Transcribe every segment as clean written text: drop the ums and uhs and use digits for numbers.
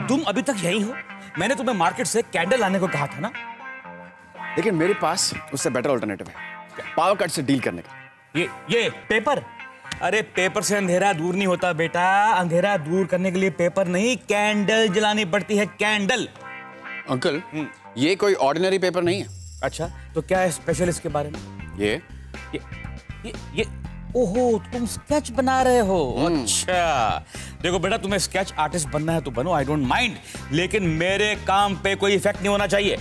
तुम अभी तक यही हो? मैंने तुम्हें मार्केट से कैंडल लाने को कहा था ना। लेकिन मेरे पास उससे बेटर ऑल्टरनेटिव है, पावर कट से डील करने का। ये पेपर? अरे पेपर से अंधेरा दूर नहीं होता बेटा। अंधेरा दूर करने के लिए पेपर नहीं, कैंडल जलानी पड़ती है, कैंडल। अंकल, ये कोई ऑर्डिनरी पेपर नहीं है। अच्छा, तो क्या है स्पेशल इसके बारे में? ये ओहो, तुम स्केच बना रहे हो? अच्छा, देखो बेटा, तुम्हें स्केच आर्टिस्ट बनना है तो बनो, आई डोंट माइंड, लेकिन मेरे काम पे कोई इफेक्ट नहीं होना चाहिए।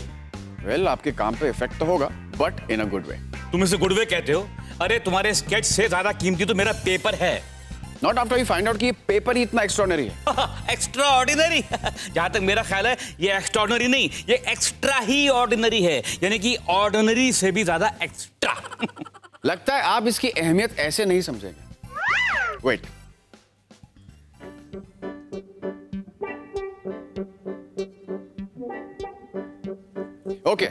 वेल, आपके काम पे इफेक्ट तो होगा, but in a good way. तुम इसे गुड वे कहते हो? अरे तुम्हारे स्केच से ज्यादा कीमती तो मेरा पेपर है। Not after you find out कि ये पेपर ही इतना एक्स्ट्राऑर्डिनरी है। Extra ordinary? जहां तक मेरा ख्याल है ये एक्स्ट्राऑर्डिनरी नहीं, ये एक्स्ट्रा ही ऑर्डिनरी है, यानी कि ऑर्डिनरी से भी ज्यादा एक्स्ट्रा। लगता है आप इसकी अहमियत ऐसे नहीं समझेंगे। वेट, ओके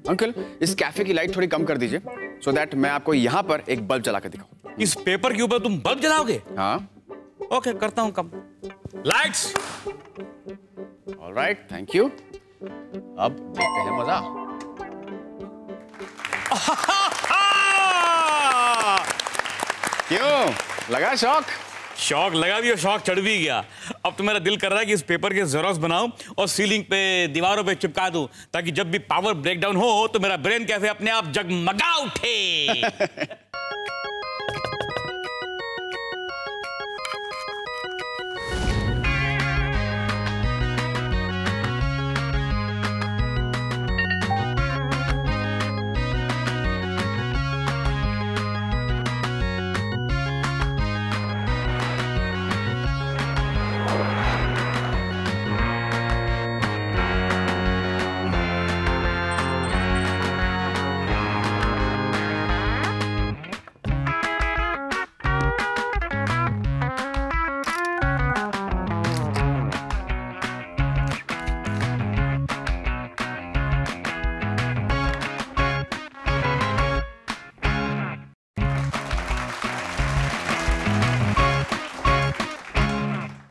अंकल, इस कैफे की लाइट थोड़ी कम कर दीजिए, सो दैट मैं आपको यहां पर एक बल्ब जला कर दिखाऊं। इस पेपर के ऊपर तुम बल्ब जलाओगे? हाँ। ओके, करता हूं कम। लाइट्स। Alright, thank you. अब देखते हैं मजा। क्यों, लगा शौक? शौक लगा भी और शौक चढ़ भी गया। अब तो मेरा दिल कर रहा है कि इस पेपर के जेरोक्स बनाऊं और सीलिंग पे, दीवारों पे चिपका दूं, ताकि जब भी पावर ब्रेकडाउन हो तो मेरा ब्रेन कैफे अपने आप जगमगा उठे।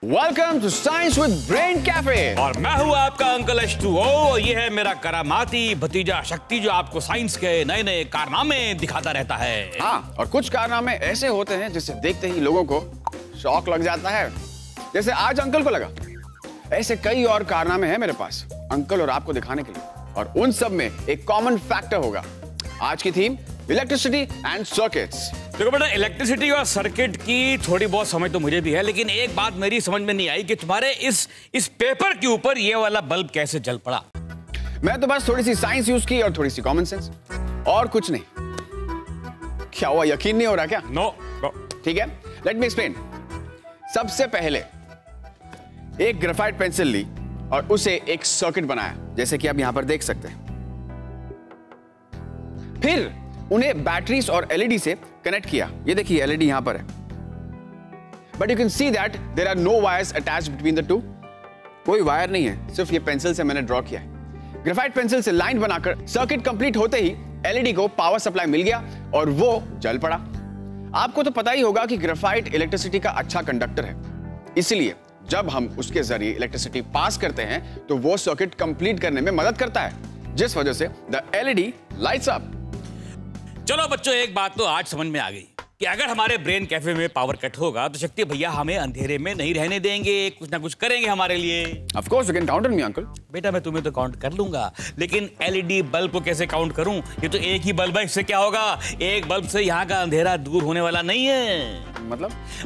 Welcome to science with brain cafe. और मैं हूं आपका अंकल H2O। ये है मेरा करामाती भतीजा शक्ति, जो आपको साइंस के नए नए कारनामे दिखाता रहता है। हाँ, और कुछ कारनामे ऐसे होते हैं जिसे देखते ही लोगों को शौक लग जाता है, जैसे आज अंकल को लगा। ऐसे कई और कारनामे हैं मेरे पास अंकल और आपको दिखाने के लिए, और उन सब में एक कॉमन फैक्टर होगा। आज की थीम इलेक्ट्रिसिटी एंड सर्किट्स। देखो बेटा, इलेक्ट्रिसिटी और सर्किट की थोड़ी बहुत समझ तो मुझे भी है, लेकिन एक बात मेरी समझ में नहीं आई कि तुम्हारे इस पेपर के ऊपर ये वाला बल्ब कैसे जल पड़ा। मैं तो बस थोड़ी सी साइंस यूज की और थोड़ी सी कॉमन सेंस, और कुछ नहीं। क्या हुआ, यकीन नहीं हो रहा क्या? नो। ठीक है, लेट मी एक्सप्लेन। सबसे पहले एक ग्रेफाइट पेंसिल ली और उसे एक सर्किट बनाया, जैसे कि आप यहां पर देख सकते हैं। फिर उन्हें बैटरीज और एलईडी से कनेक्ट किया। ये देखिए, एलईडी यहां पर है, but you can see that there are no wires attached between the two. कोई वायर नहीं है, सिर्फ ये पेंसिल से मैंने ड्रॉ किया है। ग्रेफाइट पेंसिल से लाइन बनाकर सर्किट कंप्लीट होते ही एलईडी को पावर सप्लाई मिल गया और वो जल पड़ा। आपको तो पता ही होगा कि ग्रेफाइट इलेक्ट्रिसिटी का अच्छा कंडक्टर है, इसलिए जब हम उसके जरिए इलेक्ट्रिसिटी पास करते हैं तो वो सर्किट कंप्लीट करने में मदद करता है, जिस वजह से द एलईडी लाइट्स अप। चलो बच्चों, एक बात तो आज समझ में आ गई कि अगर हमारे ब्रेन कैफे में पावर कट होगा तो शक्ति भैया हमें अंधेरे में नहीं रहने देंगे, कुछ ना कुछ करेंगे हमारे लिए। Of course you can count on me, uncle. बेटा, मैं तुम्हें तो काउंट कर लूंगा, लेकिन एलईडी बल्ब को कैसे काउंट करूं? ये तो एक ही बल्ब है, इससे क्या होगा? एक बल्ब से यहाँ का अंधेरा दूर होने वाला नहीं है।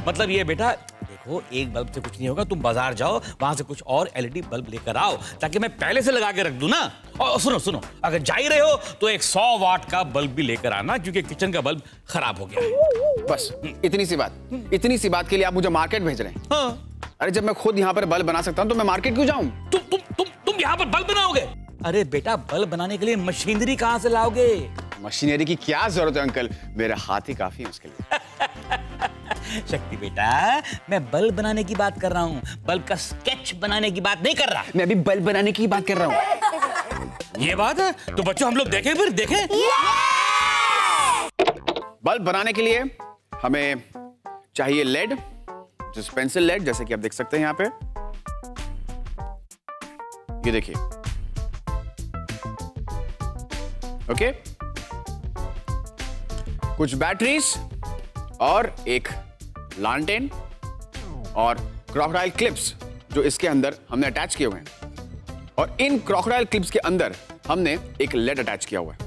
मतलब ये बेटा, देखो, एक बल्ब से कुछ नहीं होगा। तुम बाजार जाओ, वहां से कुछ और एलईडी बल्ब लेकर आओ, ताकि मैं पहले से लगा के रख दूं ना। और सुनो, अगर जा ही रहे हो तो एक 100 वाट का बल्ब भी लेकर आना, क्योंकि किचन का बल्ब खराब हो गया है। बस इतनी सी बात के लिए आप मुझे मार्केट भेज रहे हैं? हाँ। अरे, जब मैं खुद यहाँ पर बल्ब बना सकता हूँ तो मैं मार्केट क्यों जाऊँ? तुम यहाँ पर बल्ब बनाओगे? अरे बेटा, बल्ब बनाने के लिए मशीनरी कहाँ से लाओगे? मशीनरी की क्या जरूरत है अंकल, मेरा हाथ ही काफी है उसके लिए। शक्ति बेटा, मैं बल्ब बनाने की बात कर रहा हूँ, बल्ब का स्केच बनाने की बात नहीं कर रहा। मैं भी बल्ब बनाने की बात कर रहा हूँ। ये बात है तो बच्चों, हम लोग देखें, फिर देखें। बल्ब बनाने के लिए हमें चाहिए लेड, जिस पेंसिल लेड, जैसे कि आप देख सकते हैं यहाँ पे। ये देखिए, ओके, कुछ बैटरीज और एक लालटेन और क्रोकोडाइल क्लिप्स जो इसके अंदर हमने अटैच किए हुए हैं। और इन क्रोकोडाइल क्लिप्स के अंदर हमने एक लेड अटैच किया हुआ है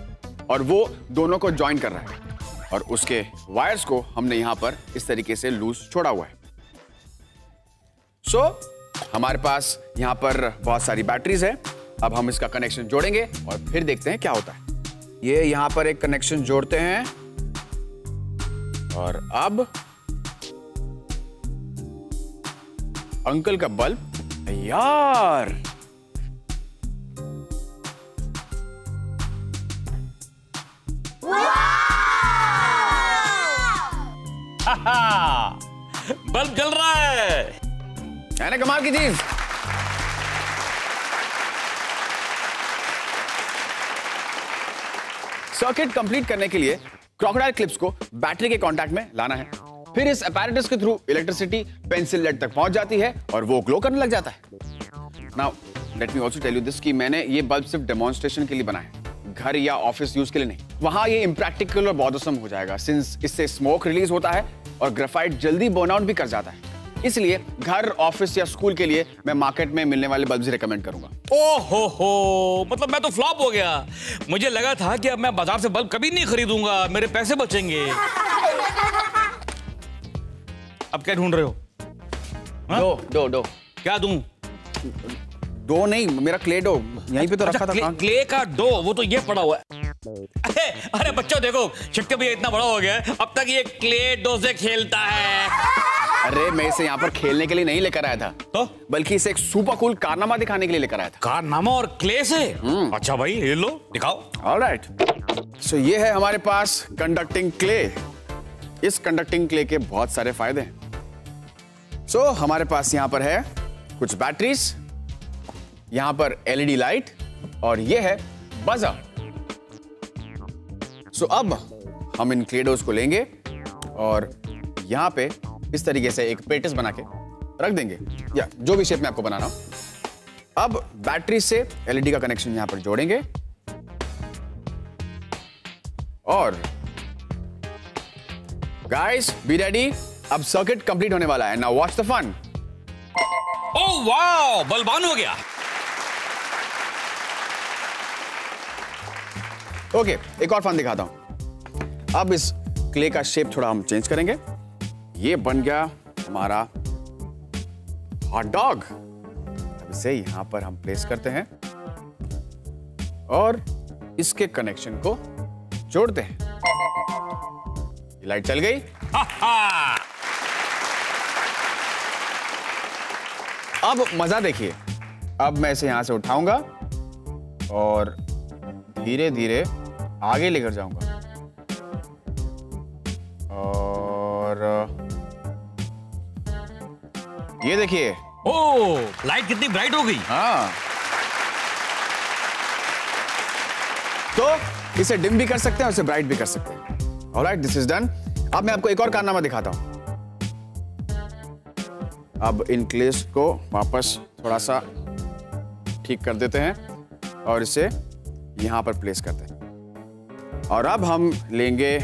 और वो दोनों को ज्वाइन कर रहा है और उसके वायर्स को हमने यहां पर इस तरीके से लूज छोड़ा हुआ है। सो हमारे पास यहां पर बहुत सारी बैटरीज है। अब हम इसका कनेक्शन जोड़ेंगे और फिर देखते हैं क्या होता है। ये यहां पर एक कनेक्शन जोड़ते हैं और अब अंकल का बल्ब यार, बल्ब जल रहा है ना, कमाल की चीज। सर्किट कंप्लीट करने के लिए क्रोकोडाइल क्लिप्स को बैटरी के कांटेक्ट में लाना है, फिर इस अपैरेटस के थ्रू इलेक्ट्रिसिटी पेंसिल लेड तक पहुंच जाती है और वो ग्लो करने लग जाता है। Now let me also tell you this कि मैंने ये बल्ब सिर्फ डेमोन्स्ट्रेशन के लिए बनाया है, घर या ऑफिस यूज के लिए नहीं। वहां ये इम्प्रैक्टिकल और बॉदरसम हो जाएगा सिंस इससे स्मोक रिलीज होता है और ग्रेफाइट जल्दी बर्न आउट भी कर जाता है। इसलिए घर, ऑफिस या स्कूल के लिए मैं मार्केट में मिलने वाले बल्ब ही रिकमेंड करूंगा। ओहो, मतलब मैं तो फ्लॉप हो गया। मुझे लगा था कि अब मैं बाजार से बल्ब कभी नहीं खरीदूंगा, मेरे पैसे बचेंगे। अब क्या ढूंढ रहे हो? दो क्या दूं? दो नहीं, मेरा क्ले डो यहीं पे तो रखा था। क्ले का डो, वो तो ये पड़ा हुआ है। अरे बच्चों देखो, शिट्टे भैया इतना बड़ा हो गया है, अब तक ये क्ले डो से खेलता है। अरे मैं इसे यहाँ पर खेलने के लिए नहीं लेकर आया था, तो बल्कि इसे एक सुपर कूल कारनामा दिखाने के लिए लेकर आया था। कारनामा और क्ले से? अच्छा भाई, ये लो दिखाओ। ऑलराइट, सो ये है हमारे पास कंडक्टिंग क्ले। इस कंडक्टिंग क्ले के बहुत सारे फायदे हैं। सो हमारे पास यहाँ पर है कुछ बैटरीज, यहाँ पर एलईडी लाइट और ये है बजर। सो अब हम इन क्ले डोज को लेंगे और यहाँ पे इस तरीके से एक पेटिस बना के रख देंगे, या जो भी शेप में आपको बनाना हो। अब बैटरी से एलईडी का कनेक्शन यहां पर जोड़ेंगे और गाइस बी रेडी, अब सर्किट कंप्लीट होने वाला है। Now watch the fun. Oh wow, bulb on हो गया। ओके, एक और फन दिखाता हूं। अब इस क्ले का शेप थोड़ा हम चेंज करेंगे। ये बन गया हमारा हॉट डॉग। अब इसे यहां पर हम प्लेस करते हैं और इसके कनेक्शन को जोड़ते हैं। ये लाइट चल गई। अब मजा देखिए। अब मैं इसे यहां से उठाऊंगा और धीरे धीरे आगे लेकर जाऊंगा और ये देखिए, ओह लाइट कितनी ब्राइट हो गई। हाँ, तो इसे डिम भी कर सकते हैं, इसे ब्राइट भी कर सकते हैं। Alright, this is done. अब मैं आपको एक और कारनामा दिखाता हूं। अब इन क्लेस को वापस थोड़ा सा ठीक कर देते हैं और इसे यहां पर प्लेस करते हैं। और अब हम लेंगे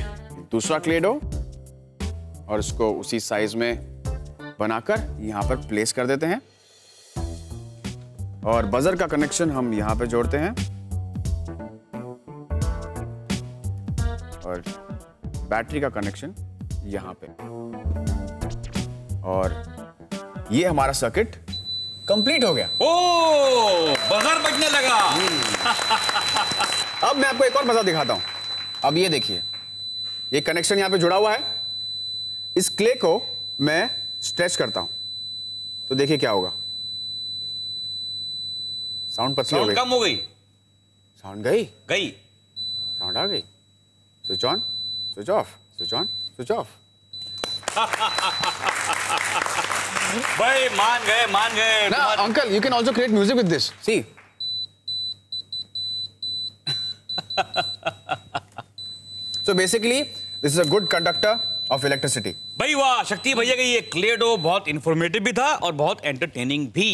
दूसरा क्ले डो और इसको उसी साइज में बनाकर यहां पर प्लेस कर देते हैं और बजर का कनेक्शन हम यहां पे जोड़ते हैं और बैटरी का कनेक्शन यहां पे, और ये हमारा सर्किट कंप्लीट हो गया। ओह, बजर बजने लगा। अब मैं आपको एक और मजा दिखाता हूं। अब ये देखिए, ये कनेक्शन यहां पे जुड़ा हुआ है। इस क्ले को मैं स्ट्रेच करता हूं तो देखिए क्या होगा। साउंड पतली हो गई, कम हो गई, साउंड गई, साउंड आ गई। Switch on, switch off, switch on, switch off. भाई मान गए। ना uncle, you can also create music with this. See, so basically this is a good conductor of electricity। भाई वाह, शक्ति भैया का ये क्ले डो बहुत इंफॉर्मेटिव भी था और बहुत एंटरटेनिंग भी।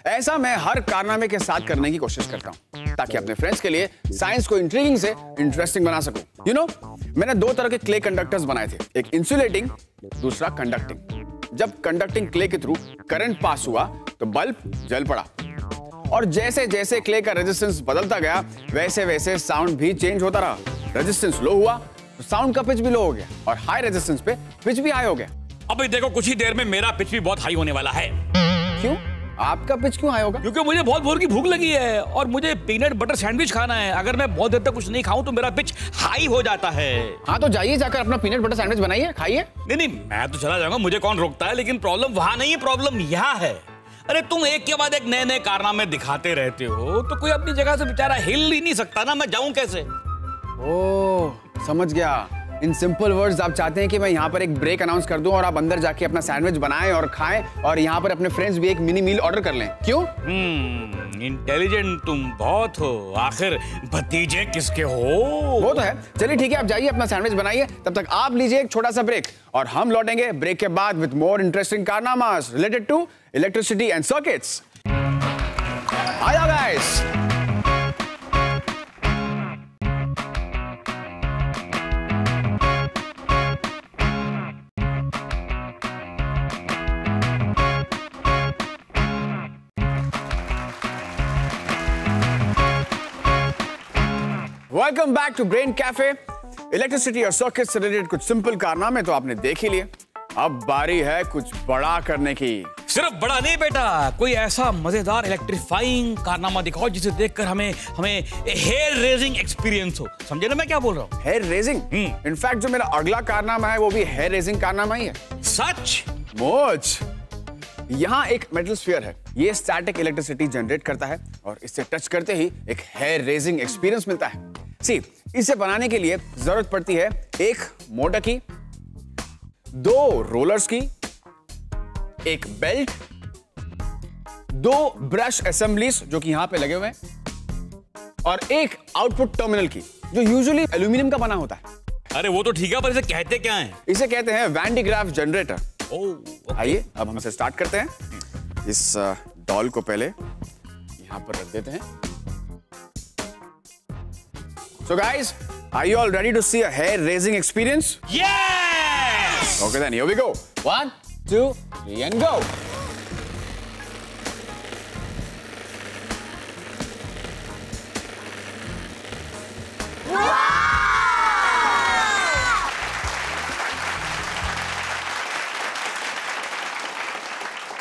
ऐसा मैं हर कारनामे के साथ करने की कोशिश करता हूँ ताकि अपने फ्रेंड्स के लिए साइंस को इंट्रीगिंग से इंटरेस्टिंग बना सकूं। यू नो, मैंने 2 तरह के क्ले कंडक्टर्स बनाए थे, एक इंसुलेटिंग, दूसरा कंडक्टिंग। जब कंडक्टिंग क्ले के थ्रू करंट पास हुआ तो बल्ब जल पड़ा, और जैसे जैसे क्ले का रेजिस्टेंस बदलता गया वैसे वैसे साउंड भी चेंज होता रहा। रेजिस्टेंस लो हुआ तो साउंड का पिच भी लो हो गया, और हाई रेजिस्टेंस पे पिच भी हाई हो गया। अबे देखो, कुछ ही देर में मेरा पिच भी बहुत हाई होने वाला है। क्यों? आपका पिच क्यों हाई होगा? क्योंकि मुझे बहुत जोर की भूख लगी है और मुझे पीनट बटर सैंडविच खाना है। अगर मैं बहुत देर तक कुछ नहीं खाऊं तो मेरा पिच हाई हो जाता है। हाँ तो जाइए, जाकर अपना पीनट बटर सैंडविच बनाइए, खाइए। नहीं, मैं तो चला जाऊंगा, मुझे कौन रोकता है। लेकिन प्रॉब्लम वहां नहीं है, प्रॉब्लम यहाँ है। अरे तुम एक के बाद एक नए नए कारनामे दिखाते रहते हो, तो कोई अपनी जगह से बेचारा हिल ही नहीं सकता ना। मैं जाऊं कैसे? ओह, समझ गया। इन सिंपल वर्ड्स आप चाहते हैं कि मैं यहाँ पर एक ब्रेक अनाउंस कर दूं और आप अंदर जाके अपना सैंडविच बनाएं और खाएं, और यहाँ पर अपने फ्रेंड्स भी एक मिनी मील ऑर्डर कर लें। क्यों? इंटेलिजेंट तुम बहुत हो। आखिर भतीजे किसके हो? वो तो है। चलिए ठीक है, आप जाइए अपना सैंडविच बनाइए, तब तक आप लीजिए एक छोटा सा ब्रेक, और हम लौटेंगे ब्रेक के बाद विद मोर इंटरेस्टिंग कारनामास related to electricity and circuits. आया guys. Welcome back to brain cafe. Electricity और सर्किट से रिलेटेड कुछ सिंपल कारनामे तो आपने देख ही लिए, अब बारी है कुछ बड़ा करने की। सिर्फ बड़ा नहीं बेटा, कोई ऐसा मजेदार इलेक्ट्रीफाइंग कारनामा दिखाओ जिसे देखकर हमें हेयर रेजिंग एक्सपीरियंस हो। समझे ना मैं क्या बोल रहा हूँ? Hair raising? इनफैक्ट जो मेरा अगला कारनामा है वो भी हेयर रेजिंग कारनामा ही है। सच? मोच। यहाँ एक मेटल स्फीयर है, ये स्टैटिक इलेक्ट्रिसिटी जनरेट करता है और इससे टच करते ही एक हेयर रेजिंग एक्सपीरियंस मिलता है। सी, इसे बनाने के लिए जरूरत पड़ती है एक मोटर की, 2 रोलर्स की, एक बेल्ट, 2 ब्रश असेंबलीज जो कि यहां पे लगे हुए हैं, और एक आउटपुट टर्मिनल की जो यूजुअली एल्यूमिनियम का बना होता है। अरे वो तो ठीक है, पर इसे कहते क्या है? इसे कहते हैं वैन डी ग्राफ जनरेटर। ओह, आइए अब हम इसे स्टार्ट करते हैं। इस डॉल को पहले यहां पर रख देते हैं। So guys, are you all ready to see a hair raising experience? Yes! Okay then, here we go. 1, 2, 3 and go.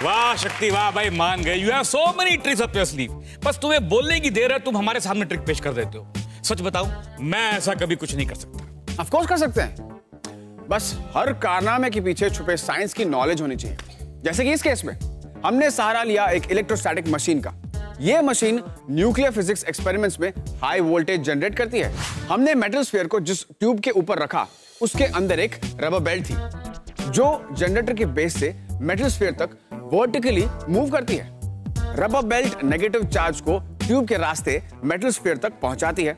वाह शक्ति, वाह भाई, मान गए। You have so many tricks up your sleeve. बस तुम्हें बोलने की देर है, तुम हमारे सामने ट्रिक पेश कर देते हो। सच बताऊं, मैं ऐसा कभी कुछ नहीं कर सकता। Of course कर सकते हैं, बस हर कारनामे के पीछे छुपे साइंस की नॉलेज होनी चाहिए। जैसे कि इस केस में हमने सहारा लिया एक इलेक्ट्रोस्टैटिक मशीन का। यह मशीन न्यूक्लियर फिजिक्स एक्सपेरिमेंट्स में हाई वोल्टेज जनरेट करती है। हमने मेटल स्फीयर को जिस ट्यूब के ऊपर रखा उसके अंदर एक रबर बेल्ट थी जो जनरेटर के बेस से मेटल स्फीयर तक वर्टिकली मूव करती है। रबर बेल्ट नेगेटिव चार्ज को ट्यूब के रास्ते मेटल स्फीयर तक पहुंचाती है।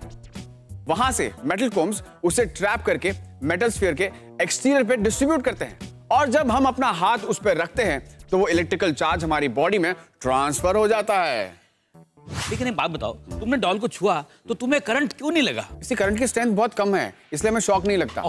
वहां से मेटल कोम्स उसे ट्रैप करके मेटल स्फीयर के एक्सटीरियर पे डिस्ट्रीब्यूट करते हैं, और जब हम अपना हाथ उस पर रखते हैं तो वो इलेक्ट्रिकल चार्ज हमारी बॉडी में ट्रांसफर हो जाता है। लेकिन एक बात बताओ, तुमने डॉल को छुआ तो तुम्हें करंट क्यों नहीं लगा? इसकी करंट की स्ट्रेंथ बहुत कम है, इसलिए हमें शॉक नहीं लगता।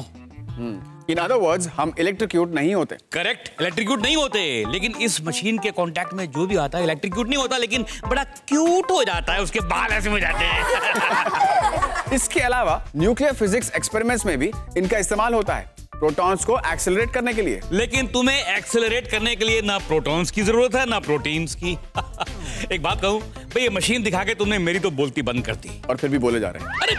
इन अदर वर्ड्स, हम इलेक्ट्रिक्यूट नहीं होते। करेक्ट, इलेक्ट्रिक्यूट नहीं होते, लेकिन इस मशीन के कांटेक्ट में जो भी आता है इलेक्ट्रिक्यूट नहीं होता, लेकिन बड़ा क्यूट हो जाता है, उसके बाल ऐसे हो जाते हैं। इसके अलावा न्यूक्लियर फिजिक्स एक्सपेरिमेंट्स में भी इनका इस्तेमाल होता है, प्रोटॉन्स को एक्सेलरेट करने के लिए। लेकिन तुम्हें एक्सेलरेट करने के लिए ना प्रोटॉन्स की जरूरत है ना प्रोटीन्स की। एक बात कहूं भाई, ये मशीन दिखा के तुमने मेरी तो बोलती बंद कर दी। और फिर भी बोले जा रहे हैं। अरे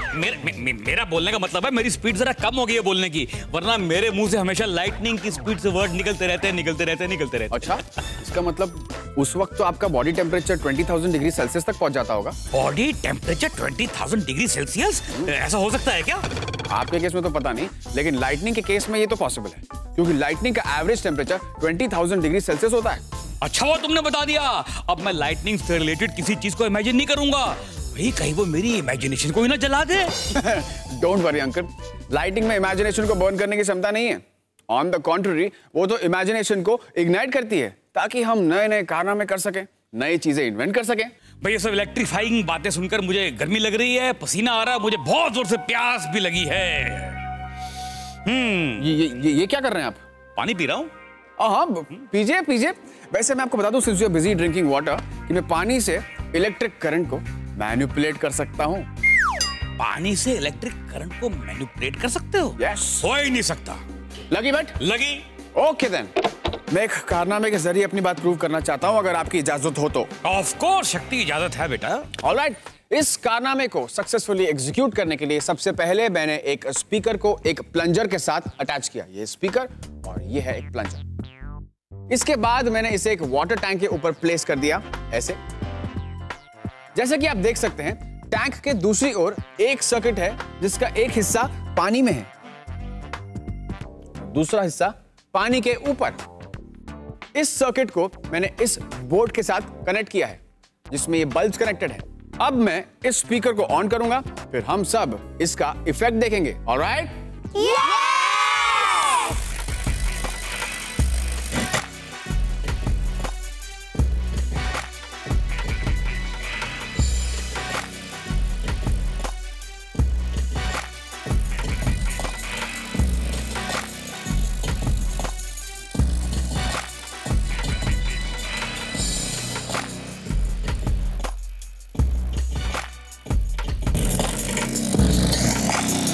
मेरा बोलने का मतलब है मेरी स्पीड जरा कम हो गई है बोलने की, वरना मेरे मुंह से हमेशा लाइटनिंग की स्पीड से वर्ड निकलते रहते हैं। अच्छा, इसका मतलब उस वक्त तो आपका बॉडी टेम्परेचर 20,000 डिग्री सेल्सियस तक पहुंच जाता होगा। Body temperature 20,000 degree Celsius? ऐसा हो सकता है क्या? आपके केस में तो पता नहीं, लेकिन लाइटनिंग के केस में ये तो पॉसिबल है, क्योंकि लाइटनिंग का एवरेज टेम्परेचर 20,000 डिग्री सेल्सियस होता है। अच्छा वो तुमने बता दिया, अब मैं लाइटनिंग से रिलेटेड किसी चीज को इमेजिन नहीं करूंगा भाई, कहीं वो मेरी इमेजिनेशन को ही ना जला दे। डोंट वरी अंकल, लाइटिंग में इमेजिनेशन को बर्न करने की क्षमता नहीं है। ऑन द कॉन्ट्ररी, वो तो इमेजिनेशन को इग्नाइट करती है ताकि हम नए नए कारनामे कर सकें, नई चीजें इन्वेंट कर सकें। भाई ये सब इलेक्ट्रीफाइंग बातें सुनकर मुझे गर्मी लग रही है, पसीना आ रहा है, मुझे बहुत जोर से प्यास भी लगी है। ये क्या कर रहे हैं आप? पानी पी रहा हूँ। हाँ, पीजिए पीजिए। वैसे मैं आपको बता दूं, since you are busy drinking water, कि मैं पानी से इलेक्ट्रिक करंट को मैनिपुलेट कर सकता हूँ। पानी से इलेक्ट्रिक करंट को मैनिपुलेट कर सकते हो? यस। हो ही नहीं सकता। लगी बट? लगी। ओके देन, मैं एक कारनामे के जरिए अपनी बात प्रूव करना चाहता हूँ, अगर आपकी इजाजत हो तो। ऑफ कोर्स, शक्ति इजाजत है बेटा। ऑलराइट, इस कारनामे को सक्सेसफुली एग्जीक्यूट करने के लिए सबसे पहले मैंने एक स्पीकर को एक प्लंजर के साथ अटैच किया। ये स्पीकर और ये है एक प्लंजर। इसके बाद मैंने इसे एक वाटर टैंक के ऊपर प्लेस कर दिया, ऐसे। जैसे कि आप देख सकते हैं, टैंक के दूसरी ओर एक सर्किट है जिसका एक हिस्सा पानी में है, दूसरा हिस्सा पानी के ऊपर। इस सर्किट को मैंने इस बोर्ड के साथ कनेक्ट किया है जिसमें ये बल्ब्स कनेक्टेड है। अब मैं इस स्पीकर को ऑन करूंगा, फिर हम सब इसका इफेक्ट देखेंगे। Alright?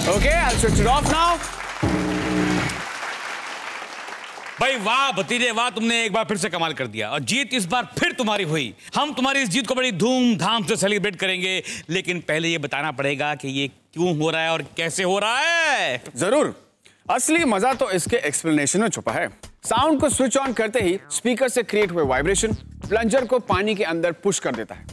Okay, I'll switch it off now. भाई वाह भतीजे वाह, तुमने एक बार फिर से कमाल कर दिया और जीत इस बार फिर तुम्हारी हुई। हम तुम्हारी इस जीत को बड़ी धूमधाम से सेलिब्रेट करेंगे, लेकिन पहले ये बताना पड़ेगा कि ये क्यों हो रहा है और कैसे हो रहा है। जरूर, असली मजा तो इसके एक्सप्लेनेशन में छुपा है। साउंड को स्विच ऑन करते ही स्पीकर से क्रिएट हुए वाइब्रेशन प्लंजर को पानी के अंदर पुश कर देता है।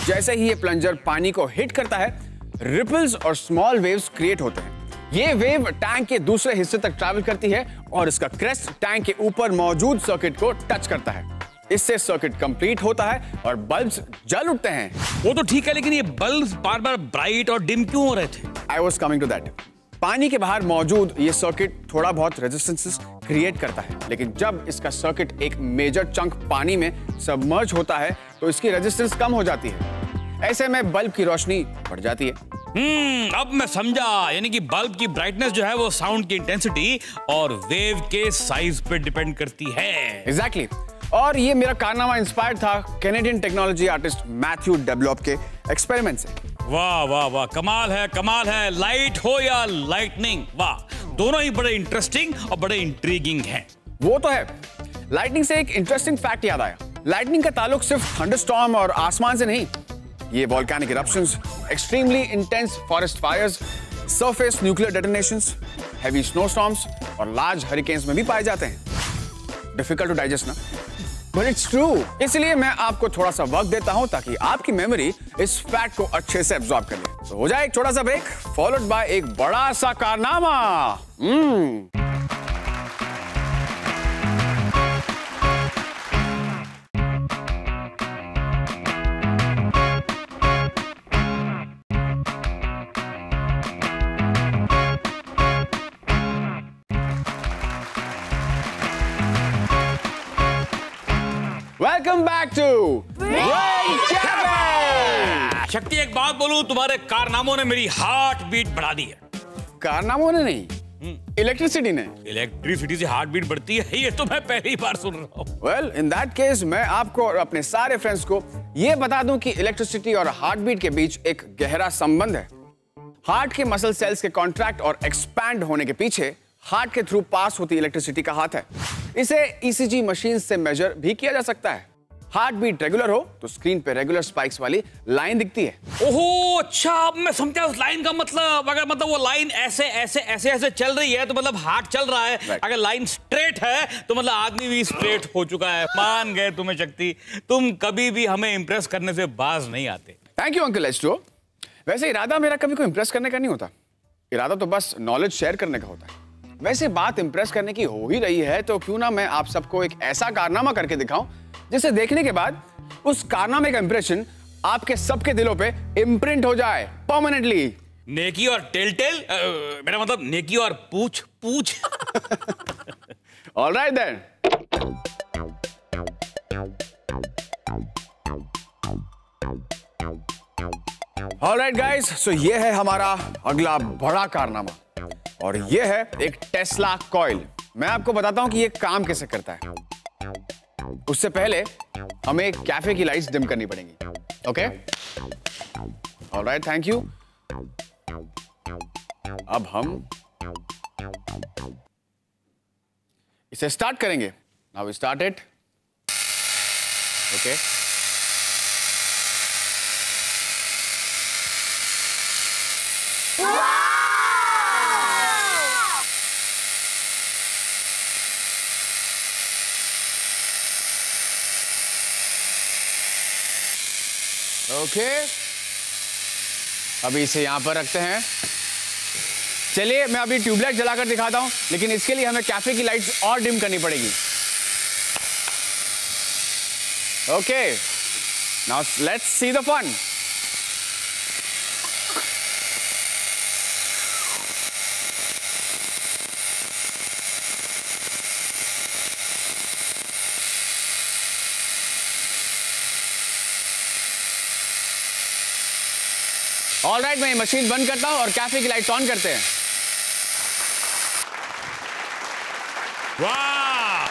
जैसे ही ये प्लंजर पानी को हिट करता है, रिपल्स और स्मॉल वेव्स क्रिएट होते हैं। ये वेव टैंक के दूसरे हिस्से तक ट्रैवल करती है और इसका क्रेस्ट टैंक के ऊपर मौजूद सर्किट को टच करता है। इससे सर्किट कंप्लीट होता है और बल्ब्स जल उठते हैं। वो तो ठीक है, लेकिन ये बल्ब्स बार-बार ब्राइट और डिम क्यों हो रहे थे? I was coming to that. पानी के बाहर मौजूद ये सर्किट थोड़ा बहुत रेजिस्टेंसेस क्रिएट करता है, लेकिन जब इसका सर्किट एक मेजर चंक पानी में सबमर्ज होता है तो इसकी रेजिस्टेंस कम हो जाती है। ऐसे में बल्ब की रोशनी बढ़ जाती है। अब मैं समझा, यानी कि बल्ब की ब्राइटनेस जो है वो साउंड की इंटेंसिटी और वेव के साइज पे डिपेंड करती है। एग्जैक्टली। और ये मेरा कारनामा इंस्पायर्ड था Canadian technology artist Matthew develop के एक्सपेरिमेंट से। वाह वाह वाह, कमाल है कमाल है। लाइट हो या लाइटनिंग, वाह, दोनों ही बड़े इंटरेस्टिंग और बड़े इंट्रीगिंग हैं। वो तो है। लाइटनिंग से एक इंटरेस्टिंग फैक्ट याद आया। लाइटनिंग का ताल्लुक सिर्फ थंडरस्टॉर्म और आसमान से नहीं, ये volcanic eruptions, extremely intense forest fires, surface nuclear detonations, heavy snowstorms और लार्ज हरिकेन्स में भी पाए जाते हैं। डिफिकल्ट टू डाइजेस्ट ना, बट इट्स ट्रू। इसलिए मैं आपको थोड़ा सा वक्त देता हूं ताकि आपकी मेमोरी इस फैक्ट को अच्छे से एब्जॉर्ब कर ले। तो हो जाए एक छोटा सा ब्रेक, फॉलोड बाय एक बड़ा सा कारनामा। वेलकम बैक टू शक्ति, एक बात बोलूं, तुम्हारे कारनामों ने मेरी हार्ट बीट बढ़ा दी है। कारनामों ने नहीं, इलेक्ट्रिसिटी ने। इलेक्ट्रिसिटी से हार्ट बीट बढ़ती है, ये तो मैं पहली बार सुन रहा हूं। वेल, इन दैट केस मैं आपको और अपने सारे फ्रेंड्स को ये बता दूं कि इलेक्ट्रिसिटी और हार्ट बीट के बीच एक गहरा संबंध है। हार्ट के मसल सेल्स के कॉन्ट्रैक्ट और एक्सपैंड होने के पीछे हार्ट के थ्रू पास होती इलेक्ट्रिसिटी का हाथ है। इसे ईसीजी मशीन से मेजर भी किया जा सकता है। हार्ट बीट रेगुलर हो तो स्क्रीन पे रेगुलर स्पाइक्स वाली लाइन दिखती है। ओहो, अच्छा, अब मैं समझा उस लाइन का मतलब। अगर मतलब वो लाइन ऐसे ऐसे ऐसे ऐसे चल रही है तो मतलब हार्ट चल रहा है। Right. अगर लाइन स्ट्रेट है तो मतलब आदमी भी स्ट्रेट हो चुका है। मान गए तुम्हें शक्ति, तुम कभी भी हमें इंप्रेस करने से बाज नहीं आते। Thank you uncle astro. वैसे इरादा मेरा कभी को इंप्रेस करने का नहीं होता, इरादा तो बस नॉलेज शेयर करने का होता है। वैसे बात इंप्रेस करने की हो ही रही है तो क्यों ना मैं आप सबको एक ऐसा कारनामा करके दिखाऊं जिसे देखने के बाद उस कारनामे का इंप्रेशन आपके सबके दिलों पे इम्प्रिंट हो जाए परमानेंटली। नेकी और टेल टेल, मेरा मतलब नेकी और पूछ पूछ। Alright then. Alright guys, so ये है हमारा अगला बड़ा कारनामा और ये है एक टेस्ला कॉइल। मैं आपको बताता हूं कि ये काम कैसे करता है। उससे पहले हमें कैफे की लाइट्स डिम करनी पड़ेंगी। Okay, alright, thank you. अब हम इसे स्टार्ट करेंगे। Now we start it. Okay, okay, अभी इसे यहां पर रखते हैं। चलिए मैं अभी ट्यूबलाइट जलाकर दिखाता हूं, लेकिन इसके लिए हमें कैफे की लाइट्स और डिम करनी पड़ेगी। Okay, now let's see the fun. Alright, मैं मशीन बंद करता हूं और कैफे की लाइट्स ऑन करते हैं। वाह!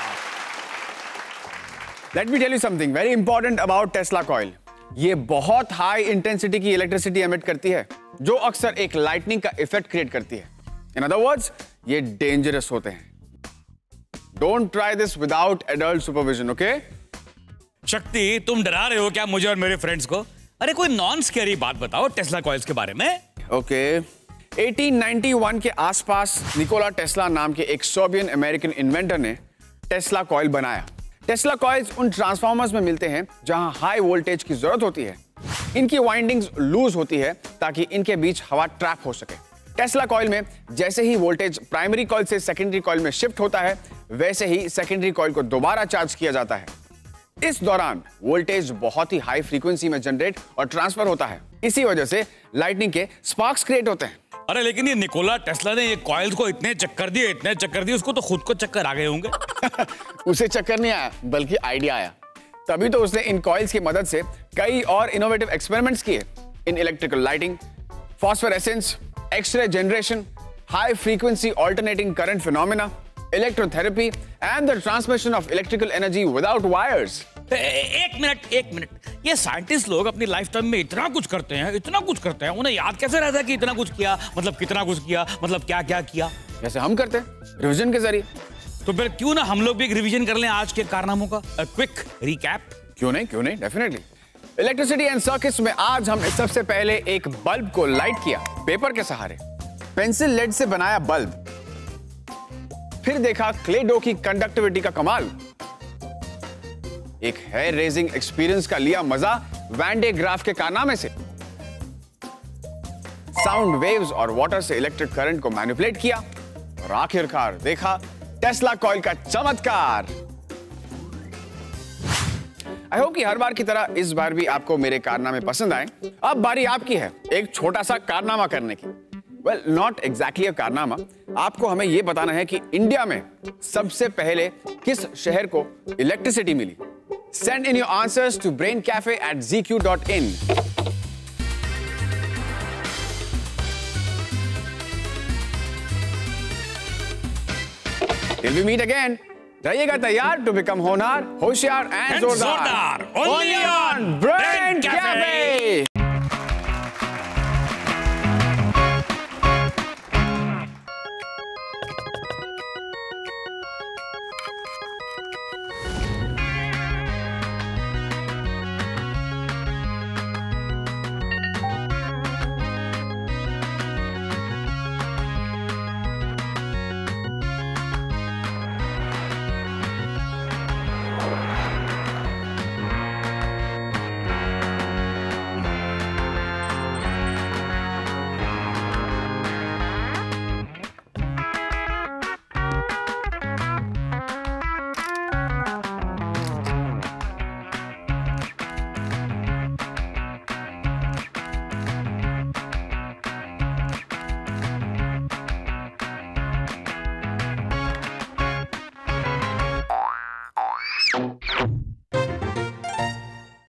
Let me tell you something very important about Tesla coil. ये बहुत हाई इंटेंसिटी की इलेक्ट्रिसिटी एमिट करती है, जो अक्सर एक लाइटनिंग का इफेक्ट क्रिएट करती है। इन अदर वर्ड्स, ये डेंजरस होते हैं। Don't try this without adult supervision, okay? शक्ति, तुम डरा रहे हो क्या मुझे और मेरे फ्रेंड्स को? अरे कोई नॉन स्कैरी बात बताओ टेस्ला कॉइल्स के बारे में। ओके, 1891 के आसपास निकोला टेस्ला नाम के एक सर्बियन अमेरिकन इन्वेंटर ने टेस्ला कॉइल बनाया। टेस्ला कॉइल्स उन ट्रांसफार्मर्स में मिलते हैं जहां हाई वोल्टेज की जरूरत होती है। इनकी वाइंडिंग्स लूज होती है ताकि इनके बीच हवा ट्रैप हो सके। टेस्ला कॉइल में जैसे ही वोल्टेज प्राइमरी कॉइल से सेकेंडरी कॉइल में शिफ्ट होता है, वैसे ही सेकेंडरी कॉइल को दोबारा चार्ज किया जाता है। इस दौरान वोल्टेज बहुत ही हाई फ्रीक्वेंसी में जनरेट और ट्रांसफर होता है। इसी वजह से लाइटनिंग के स्पार्क्स क्रिएट होते हैं। अरे लेकिन ये निकोला टेस्ला ने ये कॉइल्स को इतने चक्कर दिए, उसको तो खुद को चक्कर आ गए होंगे। उसे चक्कर नहीं आया, बल्कि आइडिया आया। तभी तो उसने इन कॉइल्स की मदद से कई और इनोवेटिव एक्सपेरिमेंट्स किए in electrical lighting, phosphorescence, X ray generation, high frequency alternating current phenomena, electrotherapy and the transmission of electrical energy without wires. एक मिनट, ये साइंटिस्ट लोग अपनी लाइफ टाइम में इतना कुछ करते हैं, उन्हें याद कैसे रहता है कि इतना कुछ किया, मतलब कितना कुछ किया, मतलब क्या क्या किया? जैसे हम करते हैं, रिविजन के जरिए। तो फिर क्यों ना हम लोग भी एक रिवीजन कर लें आज के कारनामों का, क्विक रिकैप। क्यों नहीं, डेफिनेटली। इलेक्ट्रिसिटी एंड सर्किट्स में आज हमने सबसे पहले एक बल्ब को लाइट किया पेपर के सहारे, पेंसिल लेड से बनाया बल्ब, फिर देखा क्ले डो की कंडक्टिविटी का कमाल, एक हेयर रेजिंग एक्सपीरियंस का लिया मजा वैन डे ग्राफ के कारनामे से, साउंड वेव्स और वाटर से इलेक्ट्रिक करंट को मैनिपुलेट किया और आखिरकार देखा टेस्ला कॉइल का चमत्कार। आई होप कि हर बार की तरह इस बार भी आपको मेरे कारनामे पसंद आए। अब बारी आपकी है एक छोटा सा कारनामा करने की। वेल, नॉट एग्जैक्टली अ कारनामा। आपको हमें यह बताना है कि इंडिया में सबसे पहले किस शहर को इलेक्ट्रिसिटी मिली। Send in your answers to braincafe@zq.in. Till we meet again. रहिएगा तैयार to become होनहार, होशियार and जोरदार। Only on Brain Cafe. you